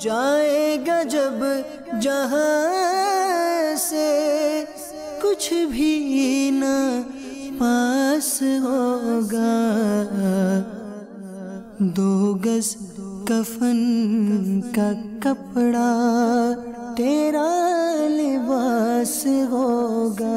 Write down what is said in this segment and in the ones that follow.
جائے گا جب جہاں سے کچھ بھی نہ پاس ہوگا، 2 گز کفن کا کپڑا تیرا لباس ہوگا۔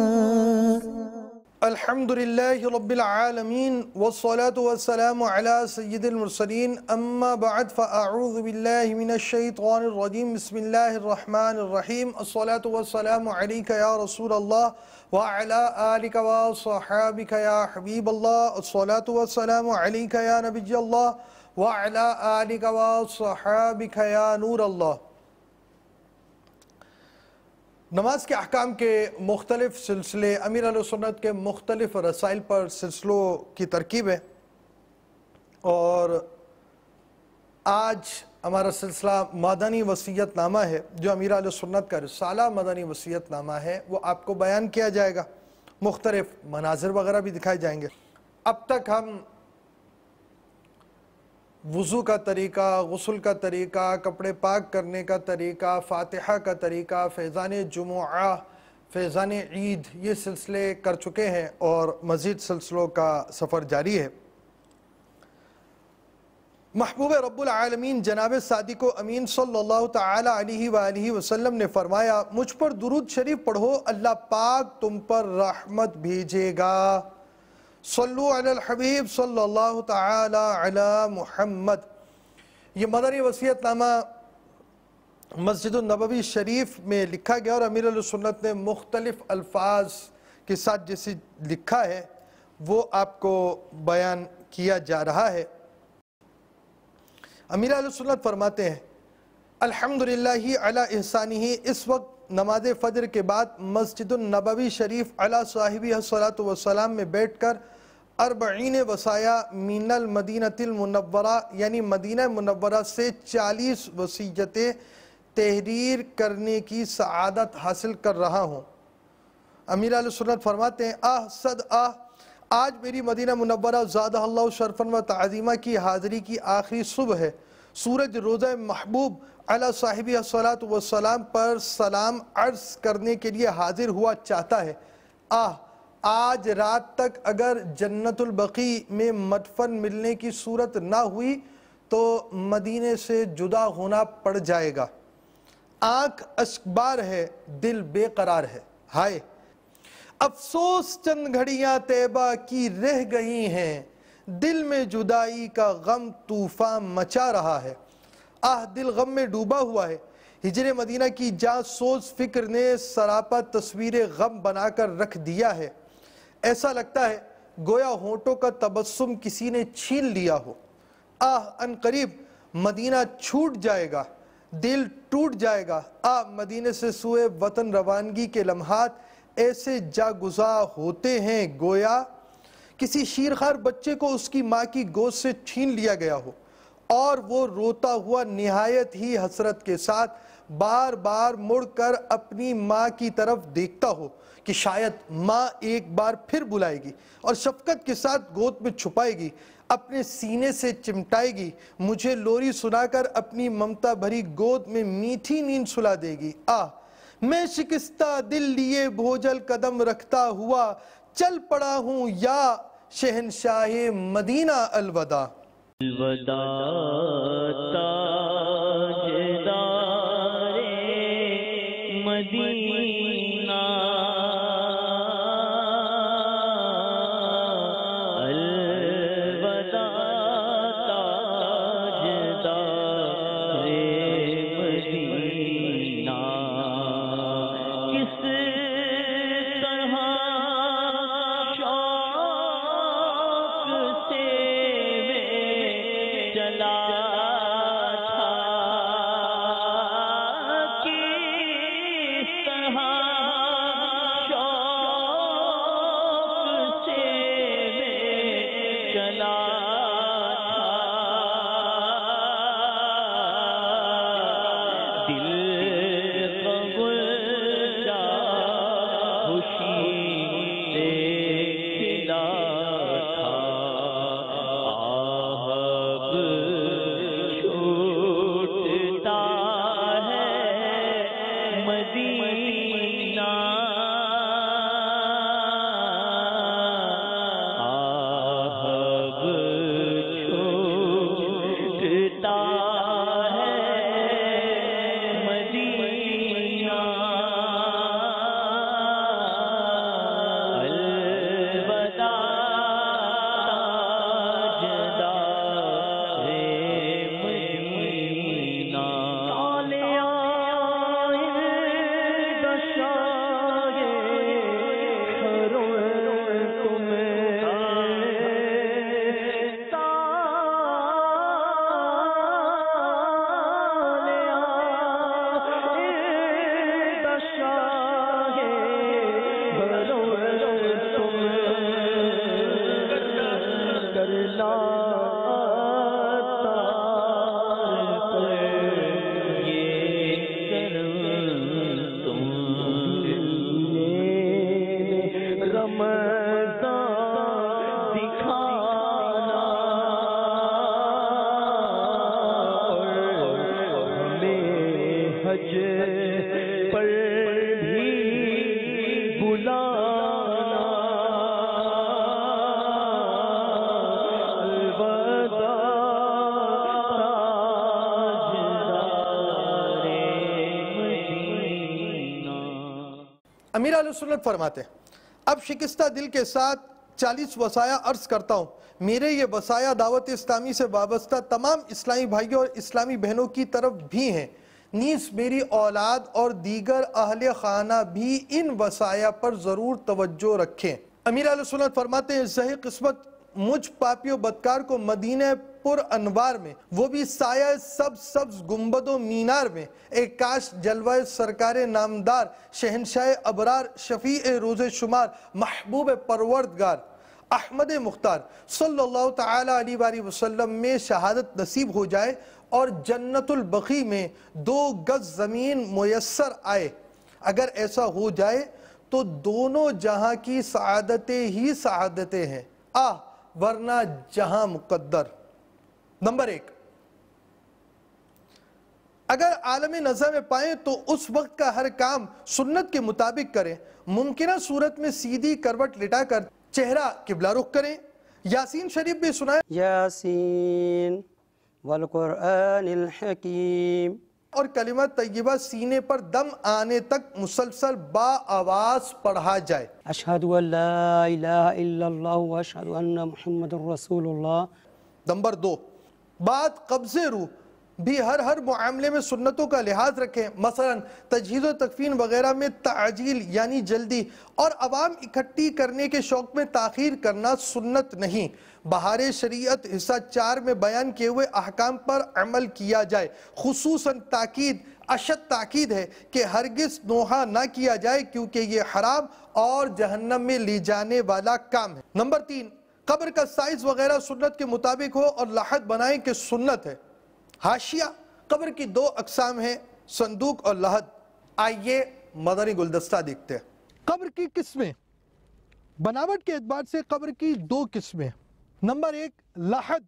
الحمدللہ رب العالمین والصلاة والسلام علی سید المرسلین، اما بعد فاعوذ باللہ من الشیطان الرجیم، بسم اللہ الرحمن الرحیم۔ الصلاة والسلام علیکہ یا رسول اللہ وعلی آلک وصحابک یا حبیب اللہ، الصلاة والسلام علیکہ یا نبی اللہ وعلی آلک وصحابک یا نور اللہ۔ نماز کے احکام کے مختلف سلسلے، امیر اہل سنت کے مختلف رسائل پر سلسلوں کی ترکیب ہے، اور آج ہمارا سلسلہ مدنی وصیت نامہ ہے، جو امیر اہل سنت کا رسالہ مدنی وصیت نامہ ہے وہ آپ کو بیان کیا جائے گا۔ مختلف مناظر وغیرہ بھی دکھائے جائیں گے۔ اب تک ہم وضو کا طریقہ، غسل کا طریقہ، کپڑے پاک کرنے کا طریقہ، فاتحہ کا طریقہ، فیضان جمعہ، فیضان عید، یہ سلسلے کر چکے ہیں اور مزید سلسلوں کا سفر جاری ہے۔ محبوب رب العالمین جناب صادق و امین صلی اللہ تعالی علیہ وآلہ وسلم نے فرمایا، مجھ پر درود شریف پڑھو، اللہ پاک تم پر رحمت بھیجے گا۔ صلو علی الحبیب صلی اللہ تعالی علی محمد۔ یہ مدنی وصیت نامہ مسجد النبوی شریف میں لکھا گیا، اور امیر اہل سنت نے مختلف الفاظ کے ساتھ جیسے لکھا ہے وہ آپ کو بیان کیا جا رہا ہے۔ امیر اہل سنت فرماتے ہیں، الحمدللہ علی احسانہ، اس وقت نماز فجر کے بعد مسجد النبوی شریف علی صاحبہ الصلاۃ والسلام میں بیٹھ کر 40 وصایا من المدینہ المنورہ، یعنی مدینہ منورہ سے 40 وصیتیں تحریر کرنے کی سعادت حاصل کر رہا ہوں۔ امیر اہل سنت فرماتے ہیں، صد آج میری مدینہ منورہ زادہ اللہ شرفاً و تعظیمہ کی حاضری کی آخری صبح ہے۔ سورج روضہ محبوب علی صاحبہ الصلاۃ والسلام پر سلام عرض کرنے کے لیے حاضر ہوا چاہتا ہے۔ آج رات تک اگر جنت البقیع میں مدفن ملنے کی صورت نہ ہوئی تو مدینے سے جدا ہونا پڑ جائے گا۔ آنکھ اشکبار ہے، دل بے قرار ہے، ہائے افسوس چند گھڑیاں طیبہ کی رہ گئی ہیں، دل میں جدائی کا غم طوفان مچا رہا ہے۔ دل غم میں ڈوبا ہوا ہے۔ ہجر مدینہ کی جاں سوز فکر نے سراپا تصویر غم بنا کر رکھ دیا ہے۔ ایسا لگتا ہے گویا ہونٹوں کا تبسم کسی نے چھین لیا ہو۔ ان قریب مدینہ چھوٹ جائے گا، دل ٹوٹ جائے گا۔ مدینے سے سوئے وطن روانگی کے لمحات ایسے جاگزار ہوتے ہیں گویا کسی شیرخوار بچے کو اس کی ماں کی گود سے چھین لیا گیا ہو، اور وہ روتا ہوا نہایت ہی حسرت کے ساتھ بار بار مڑ کر اپنی ماں کی طرف دیکھتا ہو کہ شاید ماں ایک بار پھر بلائے گی اور شفقت کے ساتھ گود میں چھپائے گی، اپنے سینے سے چمٹائے گی، مجھے لوری سنا کر اپنی ممتا بھری گود میں میٹھی نیند سلا دے گی۔ میں شکستہ دل لیے بھوجل قدم رکھتا ہوا چل پڑا ہوں یا شہنشاہ مدینہ الوداع۔ الوداع تاجدار مدینہ، الوداع تاجدار مدینہ، کس طرح شوق سے چلا تھا، کس طرح شوق سے چلا تھا، دل قبول جا خوشی سے کھلا تھا، آہب چھوٹتا حج پر بھی بلانا الوداع تاجدار مدینہ۔ امیر اہل سنت فرماتے ہیں اب شکستہ دل کے ساتھ 40 وصایا عرض کرتا ہوں، میرے یہ وصایا دعوت اسلامی سے وابستہ تمام اسلامی بھائیوں اور اسلامی بہنوں کی طرف بھی ہیں، نیز میری اولاد اور دیگر اہل خانہ بھی ان وصایا پر ضرور توجہ رکھیں۔ امیر اہل سنت فرماتے ہیں زہی قسمت مجھ پاپی و بدکار کو مدینہ پر انوار میں، وہ بھی سایہ سبز گنبد و مینار میں، ایک کاش جلوہ سرکار نامدار شہنشاہ ابرار شفیع روز شمار محبوب پروردگار احمد مختار صلی اللہ تعالی علیہ وآلہ وسلم میں شہادت نصیب ہو جائے اور جنت البقیع میں 2 گز زمین میسر آئے۔ اگر ایسا ہو جائے تو دونوں جہاں کی سعادتیں ہی سعادتیں ہیں، ورنہ جہاں مقدر۔ نمبر 1، اگر عالم نظر میں پائیں تو اس وقت کا ہر کام سنت کے مطابق کریں، ممکنہ صورت میں سیدھی کروٹ لٹا کر چہرہ قبلہ رخ کریں، یاسین شریف بھی سنائیں یاسین والقرآن الحکیم، اور کلمہ طیبہ سینے پر دم آنے تک مسلسل با آواز پڑھا جائے۔ اشہد ان لا الہ الا اللہ واشہد ان محمد رسول اللہ۔ نمبر 2، بات قبض روح بھی ہر معاملے میں سنتوں کا لحاظ رکھیں، مثلا تجہیز و تکفین وغیرہ میں تعجیل یعنی جلدی اور عوام اکٹھی کرنے کے شوق میں تاخیر کرنا سنت نہیں۔ بہار شریعت حصہ 4 میں بیان کیے ہوئے احکام پر عمل کیا جائے، خصوصاً اشد تاکید ہے کہ ہرگز نوحہ نہ کیا جائے کیونکہ یہ حرام اور جہنم میں لے جانے والا کام ہے۔ نمبر 3، قبر کا سائز وغیرہ سنت کے مطابق ہو اور لاحد بنائیں کہ سنت ہے۔ حاشیہ، قبر کی 2 اقسام ہیں، صندوق اور لحد۔ آئیے مدنی گلدستہ دیکھتے ہیں۔ قبر کی قسمیں، بناوٹ کے اعتبار سے قبر کی 2 قسمیں۔ نمبر 1، لحد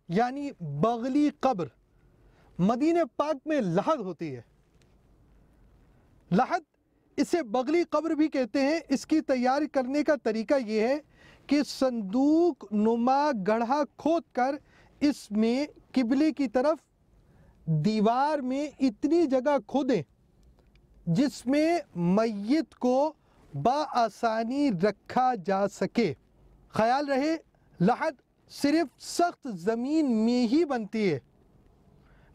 یعنی بغلی قبر، مدینہ پاک میں لحد ہوتی ہے۔ لحد اسے بغلی قبر بھی کہتے ہیں۔ اس کی تیار کرنے کا طریقہ یہ ہے کہ صندوق نما گڑھا کھود کر اس میں قبلے کی طرف دیوار میں اتنی جگہ کھودیں جس میں میت کو بآسانی رکھا جا سکے۔ خیال رہے لحد صرف سخت زمین میں ہی بنتی ہے،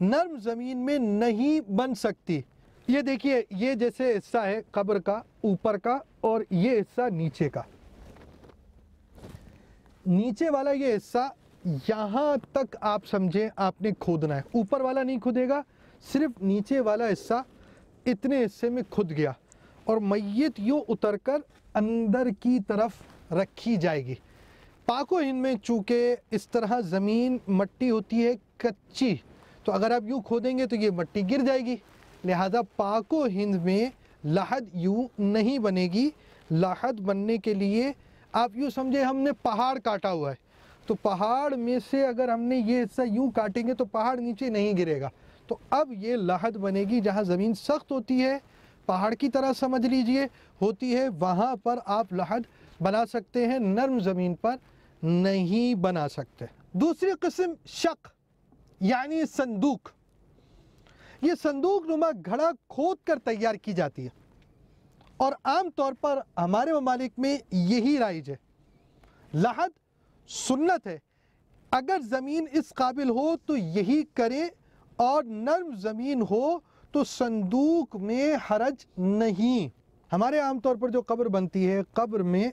نرم زمین میں نہیں بن سکتی۔ یہ دیکھیے، یہ جیسے حصہ ہے قبر کا اوپر کا اور یہ حصہ نیچے کا۔ نیچے والا یہ حصہ یہاں تک آپ سمجھیں آپ نے کھودنا ہے، اوپر والا نہیں کھودے گا، صرف نیچے والا حصہ اتنے حصے میں کھد گیا اور میت یوں اتر کر اندر کی طرف رکھی جائے گی۔ پاک و ہند میں چونکہ اس طرح زمین مٹی ہوتی ہے کچی، تو اگر آپ یوں کھودیں گے تو یہ مٹی گر جائے گی، لہذا پاک و ہند میں لحد یوں نہیں بنے گی۔ لحد بننے کے لیے آپ یوں سمجھیں ہم نے پہاڑ کاٹا ہوا ہے، تو پہاڑ میں سے اگر ہم نے یہ حصہ یوں کاٹیں گے تو پہاڑ نیچے نہیں گرے گا۔ تو اب یہ لحد بنے گی جہاں زمین سخت ہوتی ہے، پہاڑ کی طرح سمجھ لیجئے ہوتی ہے، وہاں پر آپ لحد بنا سکتے ہیں، نرم زمین پر نہیں بنا سکتے۔ دوسری قسم شق یعنی صندوق، یہ صندوق نما گھڑا کھود کر تیار کی جاتی ہے اور عام طور پر ہمارے ممالک میں یہی رائج ہے۔ لحد سنت ہے، اگر زمین اس قابل ہو تو یہی کریں اور نرم زمین ہو تو صندوق میں حرج نہیں۔ ہمارے عام طور پر جو قبر بنتی ہے، قبر میں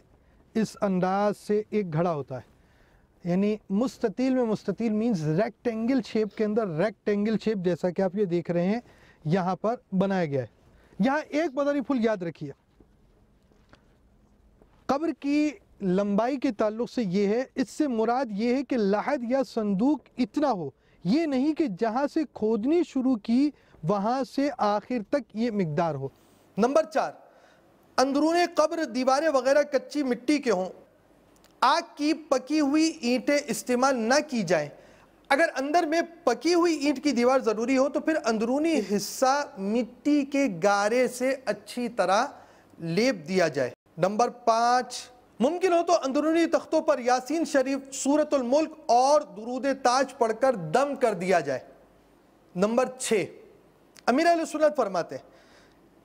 اس انداز سے ایک گھڑا ہوتا ہے، یعنی مستطیل میں، مستطیل مینز ریکٹینگل شیپ کے اندر، ریکٹینگل شیپ جیسا کہ آپ یہ دیکھ رہے ہیں یہاں پر بنایا گیا ہے۔ یہاں ایک مدنی پھول یاد رکھیے، قبر کی لمبائی کے تعلق سے یہ ہے، اس سے مراد یہ ہے کہ لحد یا صندوق اتنا ہو، یہ نہیں کہ جہاں سے کھودنی شروع کی وہاں سے آخر تک یہ مقدار ہو۔ نمبر 4، اندرون قبر دیواریں وغیرہ کچی مٹی کے ہوں، آگ کی پکی ہوئی اینٹیں استعمال نہ کی جائیں۔ اگر اندر میں پکی ہوئی اینٹ کی دیوار ضروری ہو تو پھر اندرونی حصہ مٹی کے گارے سے اچھی طرح لیپ دیا جائے۔ نمبر 5، ممکن ہو تو اندرونی تختوں پر یاسین شریف، سورۃ الملک اور درود تاج پڑھ کر دم کر دیا جائے۔ نمبر 6، امیر اہل سنت فرماتے ہیں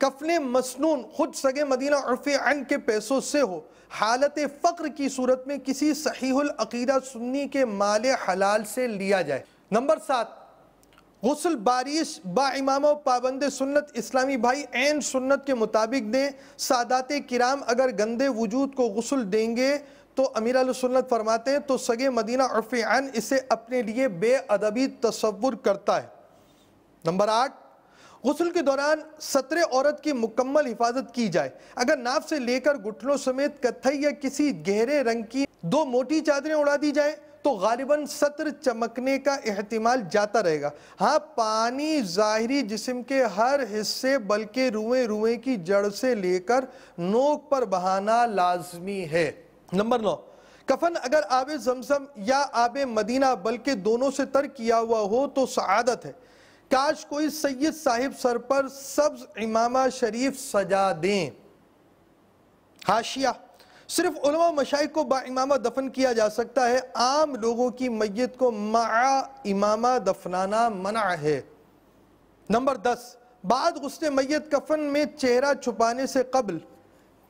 کفن مسنون خود سگے مدینہ عرف عن کے پیسوں سے ہو، حالت فقر کی صورت میں کسی صحیح العقیدہ سنی کے مال حلال سے لیا جائے۔ نمبر 7، غسل باریش با امام و پابند سنت اسلامی بھائی عین سنت کے مطابق دیں۔ سادات کرام اگر گندے وجود کو غسل دیں گے تو امیر علیہ سنت فرماتے ہیں تو سگے مدینہ عرف عن اسے اپنے لیے بے ادبی تصور کرتا ہے۔ نمبر 8، غسل کے دوران ستر عورت کی مکمل حفاظت کی جائے۔ اگر ناف سے لے کر گھٹنوں سمیت کتھئی یا کسی گہرے رنگ کی 2 موٹی چادریں اڑا دی جائیں تو غالباً ستر چمکنے کا احتمال جاتا رہے گا۔ ہاں، پانی ظاہری جسم کے ہر حصے بلکہ روئیں کی جڑ سے لے کر نوک پر بہانا لازمی ہے۔ نمبر 9، کفن اگر آب زمزم یا آب مدینہ بلکہ دونوں سے تر کیا ہوا ہو تو سعادت ہے۔ کاش کوئی سید صاحب سر پر سبز امامہ شریف سجا دیں۔ حاشیہ، صرف علماء و مشائخ کو با امامہ دفن کیا جا سکتا ہے، عام لوگوں کی میت کو مع امامہ دفنانا منع ہے۔ نمبر 10، بعد غسل میت کفن میں چہرہ چھپانے سے قبل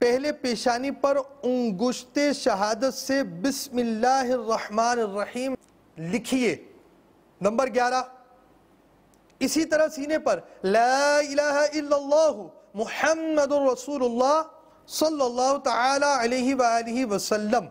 پہلے پیشانی پر انگشت شہادت سے بسم اللہ الرحمن الرحیم لکھیے۔ نمبر 11، اسی طرح سینے پر لا الہ الا اللہ محمد رسول اللہ صلی اللہ تعالی علیہ وآلہ وسلم۔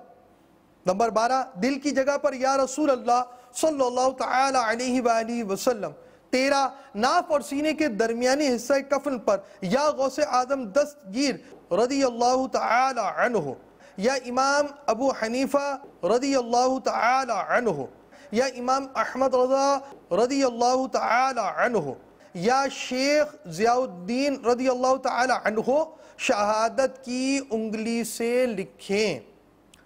نمبر 12، دل کی جگہ پر یا رسول اللہ صلی اللہ تعالی علیہ وآلہ وسلم۔ 13، ناف اور سینے کے درمیانی حصہ کفن پر یا غوث اعظم دستگیر رضی اللہ تعالی عنہ یا امام ابو حنیفہ رضی اللہ تعالی عنہ یا امام احمد رضا رضی اللہ تعالی عنہ یا شیخ ضیاء الدین رضی اللہ تعالی عنہ شہادت کی انگلی سے لکھیں۔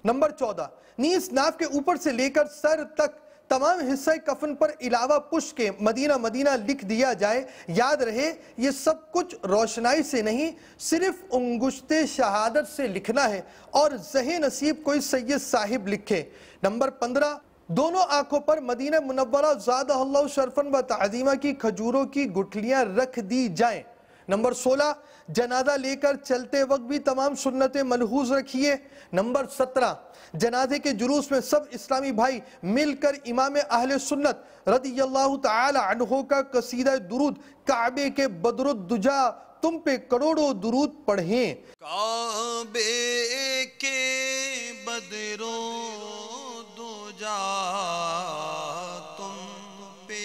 نمبر 14، نیز ناف کے اوپر سے لے کر سر تک تمام حصہ کفن پر علاوہ پشت کے مدینہ مدینہ لکھ دیا جائے۔ یاد رہے یہ سب کچھ روشنائی سے نہیں، صرف انگشت شہادت سے لکھنا ہے اور زہ نصیب کوئی سید صاحب لکھے۔ نمبر 15، دونوں آنکھوں پر مدینہ منورہ زادہ اللہ شرفن و تعظیمہ کی کھجوروں کی گٹھلیاں رکھ دی جائیں۔ نمبر 16، جنازہ لے کر چلتے وقت بھی تمام سنتیں ملحوظ رکھیے۔ نمبر 17، جنازے کے جلوس میں سب اسلامی بھائی مل کر امام اہل سنت رضی اللہ تعالی عنہ کا قصیدہ درود کعبے کے بدر الدجا تم پہ کروڑوں درود پڑھیں۔ کعبے کے بدر الدجا تم پہ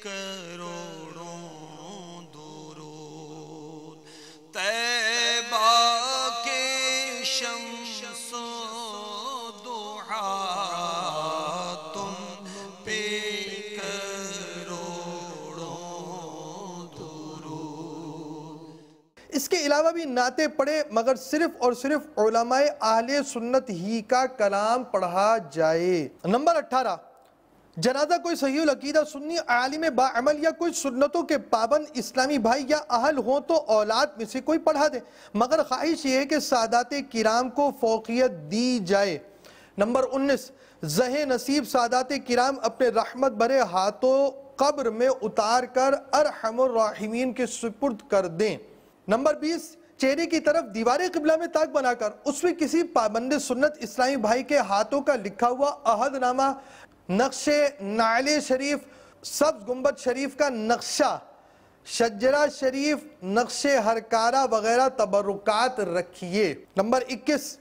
کروڑوں درود، طیبہ کے شمس و ضحا تم پہ کروڑوں درود۔ اس کے علاوہ بھی نعتیں پڑھے مگر صرف اور صرف علماء اہل سنت ہی کا کلام پڑھا جائے۔ نمبر 18، جنازہ کوئی صحیح العقیدہ سنی عالم باعمل یا کوئی سنتوں کے پابند اسلامی بھائی یا اہل ہوں تو اولاد میں سے کوئی پڑھا دے، مگر خواہش یہ ہے کہ سادات کرام کو فوقیت دی جائے۔ نمبر 19، زہ نصیب سادات کرام اپنے رحمت بھرے ہاتھوں قبر میں اتار کر ارحم الراحمین کے سپرد کر دیں۔ نمبر 20، چہرے کی طرف دیوار قبلہ میں تاک بنا کر اس میں کسی پابند سنت اسلامی بھائی کے ہاتھوں کا لکھا ہوا عہد نامہ، نقش نعل شریف، سبز گنبد شریف کا نقشہ، شجرہ شریف، نقش ہرکارہ وغیرہ تبرکات رکھیے۔ نمبر 21،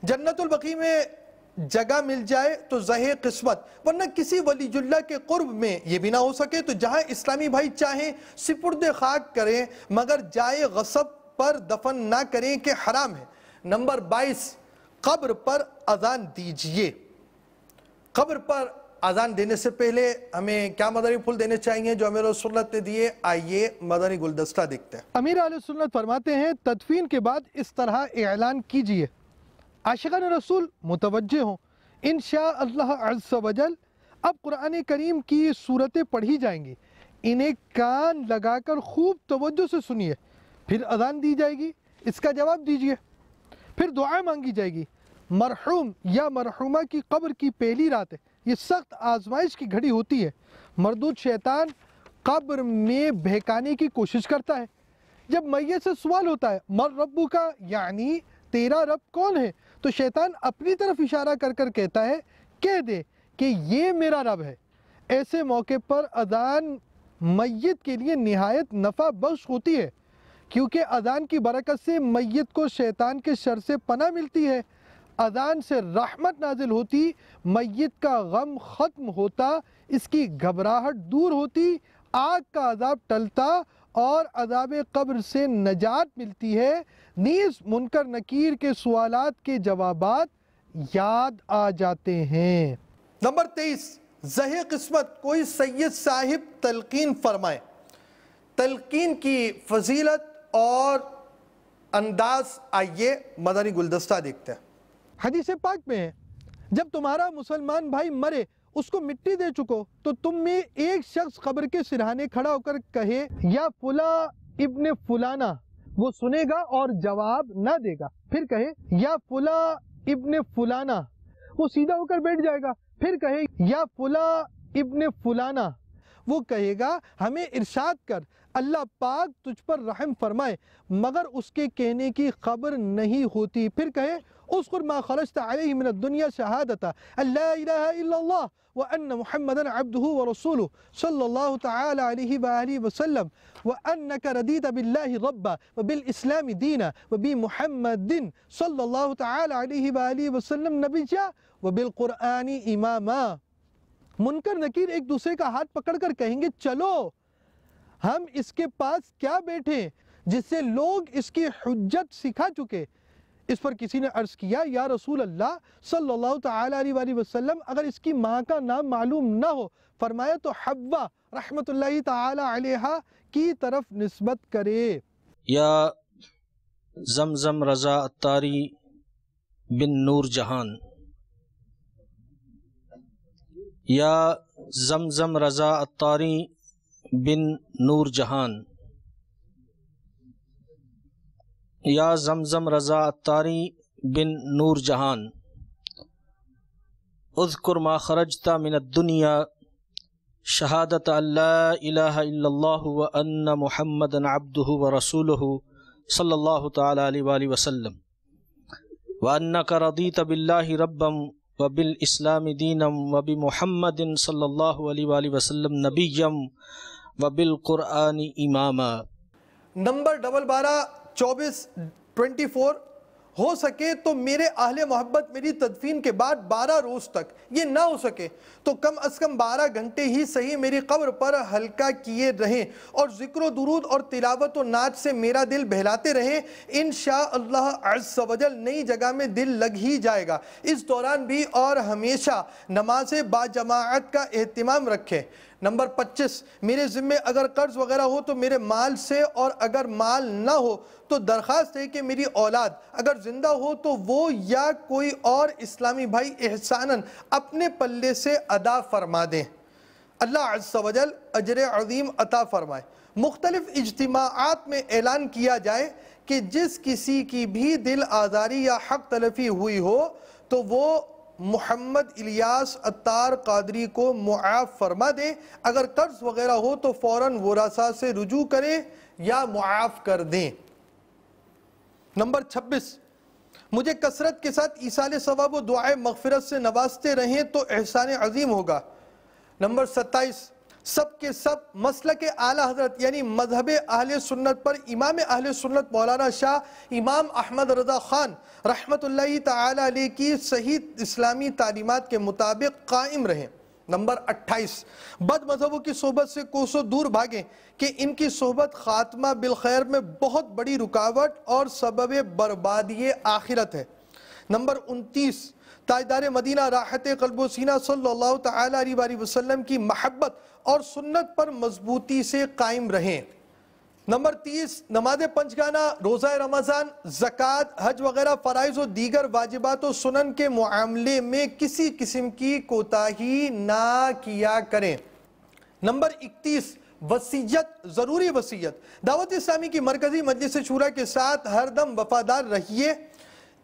جنت البقیع میں جگہ مل جائے تو زہ قسمت، ورنہ کسی ولی اللہ کے قرب میں یہ بھی نہ ہو سکے تو جہاں اسلامی بھائی چاہیں سپرد خاک کریں مگر جائے غصب پر دفن نہ کریں کہ حرام ہے۔ نمبر 22، قبر پر اذان دیجئے۔ قبر پر اذان دینے سے پہلے ہمیں کیا مدنی پھول دینے چاہیے جو امیر رسول اللہ نے دیے؟ آئیے مدنی گلدستہ دیکھتے ہیں۔ امیر اہل سنت فرماتے ہیں تدفین کے بعد اس طرح اعلان کیجئے، عاشقان رسول متوجہ ہوں، انشاءاللہ عز و جل اب قرآن کریم کی صورتیں پڑھی جائیں گی، انہیں کان لگا کر خوب توجہ سے سنیے، پھر اذان دی جائے گی، اس کا جواب دیجئے، پھر دعا مانگی جائے گی۔ مرحوم یا مرحومہ کی قبر کی پہلی رات ہے، یہ سخت آزمائش کی گھڑی ہوتی ہے۔ مردود شیطان قبر میں بہکانے کی کوشش کرتا ہے۔ جب میت سے سوال ہوتا ہے مر ربو کا، یعنی تیرا رب کون ہے، تو شیطان اپنی طرف اشارہ کر کر کہتا ہے کہہ دے کہ یہ میرا رب ہے۔ ایسے موقع پر اذان میت کے لیے نہایت نفع بخش ہوتی ہے، کیونکہ اذان کی برکت سے میت کو شیطان کے شر سے پناہ ملتی ہے، اذان سے رحمت نازل ہوتی، میت کا غم ختم ہوتا، اس کی گھبراہٹ دور ہوتی، آگ کا عذاب ٹلتا اور عذاب قبر سے نجات ملتی ہے، نیز منکر نکیر کے سوالات کے جوابات یاد آ جاتے ہیں۔ نمبر 23، زہِ قسمت کوئی سید صاحب تلقین فرمائے۔ تلقین کی فضیلت اور انداز آئیے مدنی گلدستہ دیکھتے ہیں۔ حدیث پاک میں ہے جب تمہارا مسلمان بھائی مرے، اس کو مٹی دے چکو، تو تم میں ایک شخص قبر کے سرہانے کھڑا ہو کر کہے یا فلاں ابن فلانہ، وہ سنے گا اور جواب نہ دے گا، پھر کہے یا فلاں ابن فلانہ، وہ سیدھا ہو کر بیٹھ جائے گا، پھر کہے یا فلاں ابن فلانہ، وہ کہے گا ہمیں ارشاد کر، اللہ پاک تجھ پر رحم فرمائے، مگر اس کے کہنے کی خبر نہیں ہوتی، پھر کہے اذکر ما خرجت علیہ من الدنیا شہادتا لا الہ الا اللہ وان محمدا عبدہ ورسولہ صلی اللہ تعالی علیہ وآلہ وسلم وانک ردیت باللہ ربا وبالاسلام دینا وبمحمد صلی اللہ تعالی علیہ وآلہ وسلم نبیا وبالقرآن اماما۔ منکر نکیر ایک دوسرے کا ہاتھ پکڑ کر کہیں گے چلو ہم اس کے پاس کیا بیٹھیں جس سے لوگ اس کی حجت سکھا چکے۔ اس پر کسی نے عرض کیا یا رسول اللہ صلی اللہ تعالی علیہ وآلہ وسلم، اگر اس کی ماں کا نام معلوم نہ ہو، فرمایا تو حوا رحمت اللہ تعالی علیہا کی طرف نسبت کرے۔ یا زمزم رضا عطاری بن نور جہان، یا زمزم رضا عطاری بن نور جہان، یا زمزم رضا عطاری بن نور جہان، اذکر ما خرجت من الدنیا شہادت ان لا الہ الا اللہ وان محمد عبدہ ورسولہ صلی اللہ تعالی علیہ وآلہ وسلم وانک رضیت باللہ ربا وبالاسلام دینا وبمحمد صلی اللہ علیہ وآلہ وسلم نبیا وبالقرآن اماما۔ نمبر 24 ہو سکے تو میرے اہل محبت میری تدفین کے بعد 12 روز تک، یہ نہ ہو سکے تو کم از کم 12 گھنٹے ہی صحیح میری قبر پر ہلکا کیے رہیں اور ذکر و درود اور تلاوت و نعت سے میرا دل بہلاتے رہیں، انشاءاللہ عز و جل نئی جگہ میں دل لگ ہی جائے گا۔ اس دوران بھی اور ہمیشہ نماز با جماعت کا اہتمام رکھیں۔ نمبر 25، میرے ذمے اگر قرض وغیرہ ہو تو میرے مال سے، اور اگر مال نہ ہو تو درخواست ہے کہ میری اولاد اگر زندہ ہو تو وہ یا کوئی اور اسلامی بھائی احساناً اپنے پلے سے ادا فرما دیں۔ اللہ عز و جل اجر عظیم عطا فرمائے۔ مختلف اجتماعات میں اعلان کیا جائے کہ جس کسی کی بھی دل آزاری یا حق تلفی ہوئی ہو تو وہ محمد الیاس عطار قادری کو معاف فرما دے، اگر قرض وغیرہ ہو تو فوراً ورثاء سے رجوع کرے یا معاف کر دیں۔ نمبر 26، مجھے کثرت کے ساتھ ایصال ثواب و دعائے مغفرت سے نوازتے رہیں تو احسان عظیم ہوگا۔ نمبر 27، سب کے سب مسلک اعلیٰ حضرت یعنی مذہب اہل سنت پر امام اہل سنت مولانا شاہ امام احمد رضا خان رحمت اللہ تعالی علیہ کی صحیح اسلامی تعلیمات کے مطابق قائم رہیں۔ نمبر 28، بد مذہبوں کی صحبت سے کوسوں دور بھاگیں کہ ان کی صحبت خاتمہ بالخیر میں بہت بڑی رکاوٹ اور سبب بربادی آخرت ہے۔ نمبر 29، تاجدار مدینہ راحت قلب و سینہ صلی اللہ تعالی علیہ وسلم کی محبت اور سنت پر مضبوطی سے قائم رہیں۔ نمبر 30 نماز پنجگانہ، روزہ رمضان، زکوٰۃ، حج وغیرہ فرائض و دیگر واجبات و سنن کے معاملے میں کسی قسم کی کوتاہی نہ کیا کریں۔ نمبر 31 وصیت، ضروری وصیت۔ دعوت اسلامی کی مرکزی مجلس شورا کے ساتھ ہر دم وفادار رہیے،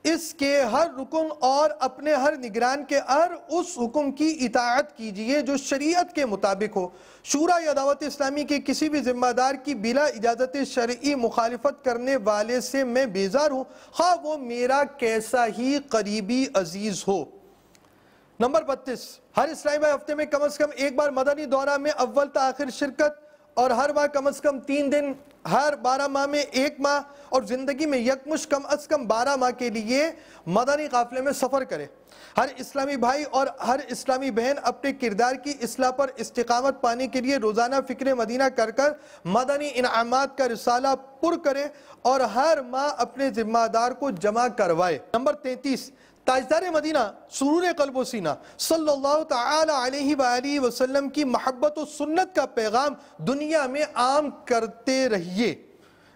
اس کے ہر رکن اور اپنے ہر نگران کے ہر اس حکم کی اطاعت کیجئے جو شریعت کے مطابق ہو۔ شورا یا دعوت اسلامی کے کسی بھی ذمہ دار کی بلا اجازت شرعی مخالفت کرنے والے سے میں بیزار ہوں، خواہ وہ میرا کیسا ہی قریبی عزیز ہو۔ نمبر 32 ہر اسلامی بھائی ہفتے میں کم از کم ایک بار مدنی دورہ میں اول تا آخر شرکت، اور ہر ماہ کم از کم 3 دن، ہر 12 ماہ میں 1 ماہ، اور زندگی میں یکمشت کم از کم 12 ماہ کے لیے مدنی قافلے میں سفر کرے۔ ہر اسلامی بھائی اور ہر اسلامی بہن اپنے کردار کی اصلاح پر استقامت پانے کے لیے روزانہ فکر مدینہ کر مدنی انعامات کا رسالہ پر کرے اور ہر ماہ اپنے ذمہ دار کو جمع کروائے۔ نمبر 33 تاجدار مدینہ سرور قلب و سینہ صلی اللہ تعالی علیہ وآلہ وسلم کی محبت و سنت کا پیغام دنیا میں عام کرتے رہیے۔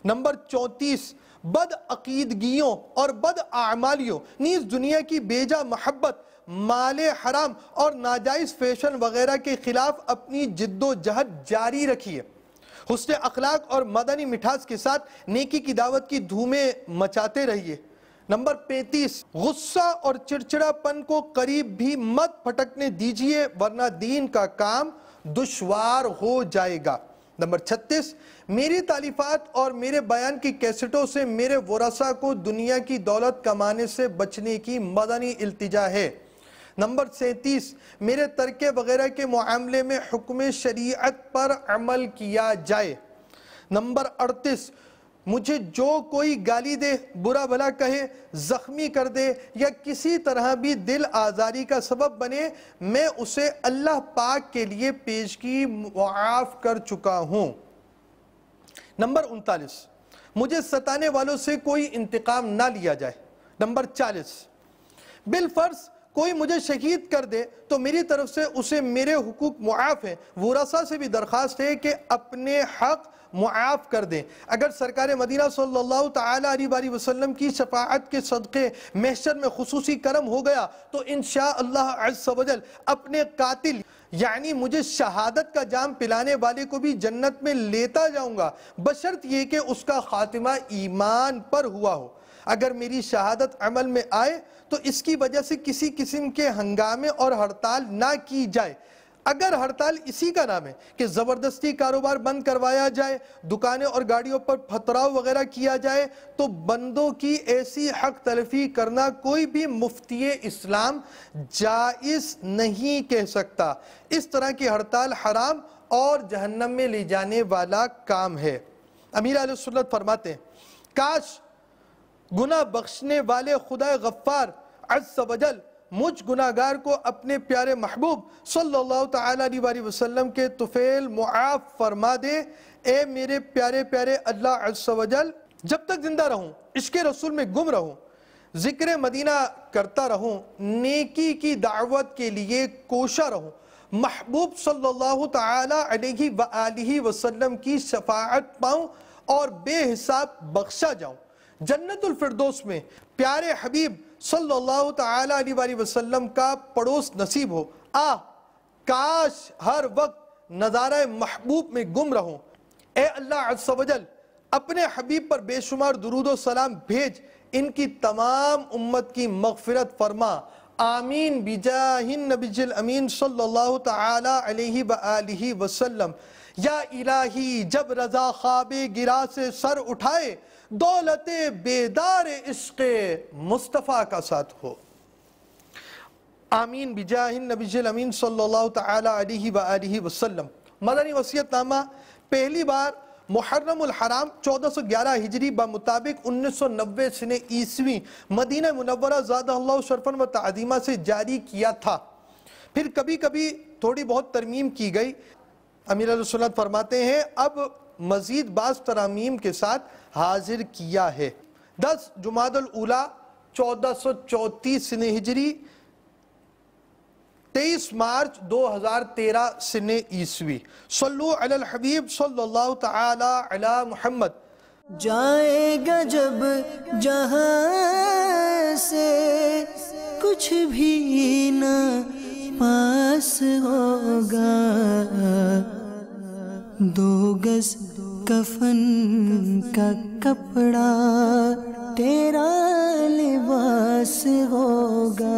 نمبر 34 بد عقیدگیوں اور بد اعمالیوں نیز دنیا کی بیجا محبت، مال حرام اور ناجائز فیشن وغیرہ کے خلاف اپنی جد و جہد جاری رکھیے۔ حسن اخلاق اور مدنی مٹھاس کے ساتھ نیکی کی دعوت کی دھومیں مچاتے رہیے۔ نمبر 35 غصہ اور چڑچڑا پن کو قریب بھی مت پھٹکنے دیجئے ورنہ دین کا کام دشوار ہو جائے گا۔ نمبر 36 میری تالیفات اور میرے بیان کی کیسٹوں سے میرے ورثاء کو دنیا کی دولت کمانے سے بچنے کی مدنی التجا ہے۔ نمبر 37 میرے ترکے وغیرہ کے معاملے میں حکم شریعت پر عمل کیا جائے۔ نمبر 38 مجھے جو کوئی گالی دے، برا بھلا کہے، زخمی کر دے یا کسی طرح بھی دل آزاری کا سبب بنے، میں اسے اللہ پاک کے لیے پیشگی معاف کر چکا ہوں۔ نمبر 39 مجھے ستانے والوں سے کوئی انتقام نہ لیا جائے۔ نمبر 40 بالفرض کوئی مجھے شہید کر دے تو میری طرف سے اسے میرے حقوق معاف ہیں۔ ورثاء سے بھی درخواست ہے کہ اپنے حق معاف کر دیں۔ اگر سرکار مدینہ صلی اللہ تعالی علیہ وسلم کی شفاعت کے صدقے محشر میں خصوصی کرم ہو گیا تو انشاءاللہ عز و جل اپنے قاتل یعنی مجھے شہادت کا جام پلانے والے کو بھی جنت میں لیتا جاؤں گا، بشرط یہ کہ اس کا خاتمہ ایمان پر ہوا ہو۔ اگر میری شہادت عمل میں آئے تو اس کی وجہ سے کسی قسم کے ہنگامے اور ہڑتال نہ کی جائے۔ اگر ہڑتال اسی کا نام ہے کہ زبردستی کاروبار بند کروایا جائے، دکانیں اور گاڑیوں پر پتھراؤ وغیرہ کیا جائے تو بندوں کی ایسی حق تلفی کرنا کوئی بھی مفتی اسلام جائز نہیں کہہ سکتا۔ اس طرح کی ہڑتال حرام اور جہنم میں لے جانے والا کام ہے۔ امیر اہل سنت فرماتے ہیں کاش گناہ بخشنے والے خدا غفار عز و جل مجھ گناہگار کو اپنے پیارے محبوب صلی اللہ تعالی علیہ وسلم کے طفیل معاف فرما دے۔ اے میرے پیارے پیارے اللہ عز و جل، جب تک زندہ رہوں عشق رسول میں گم رہوں، ذکر مدینہ کرتا رہوں، نیکی کی دعوت کے لیے کوشاں رہوں، محبوب صلی اللہ تعالی علیہ وآلہ وسلم کی شفاعت پاؤں اور بے حساب بخشا جاؤں، جنت الفردوس میں پیارے حبیب صلی اللہ تعالی علیہ وسلم کا پڑوس نصیب ہو۔ کاش ہر وقت نظارہ محبوب میں گم رہوں۔ اے اللہ عز و جل اپنے حبیب پر بے شمار درود و سلام بھیج، ان کی تمام امت کی مغفرت فرما، آمین بجاہ النبی الامین صلی اللہ تعالی علیہ وآلہ وسلم۔ یا الہی جب رضا خواب گرا سے سر اٹھائے، دولت بیدار عشق مصطفیٰ کا ساتھ ہو، آمین بجاہ النبی الامین صلی اللہ تعالی علیہ وآلہ وسلم۔ مدنی وصیت نامہ پہلی بار محرم الحرام 1411 ہجری بمطابق 1990 سنہ عیسوی مدینہ منورہ زادہ اللہ شرفاً و تعظیمہ سے جاری کیا تھا، پھر کبھی کبھی تھوڑی بہت ترمیم کی گئی۔ امیر علیہ سنت فرماتے ہیں اب مزید بعض ترامیم کے ساتھ حاضر کیا ہے۔ 10 جمادی الاولیٰ 1434 سنہ ہجری 23 مارچ 2013 سن عیسوی۔ صلو علی الحبیب صلی اللہ تعالی علی محمد۔ جائے گا جب جہاں سے کچھ بھی نہ پاس ہوگا، 2 گز کفن کا کپڑا تیرا لباس ہوگا۔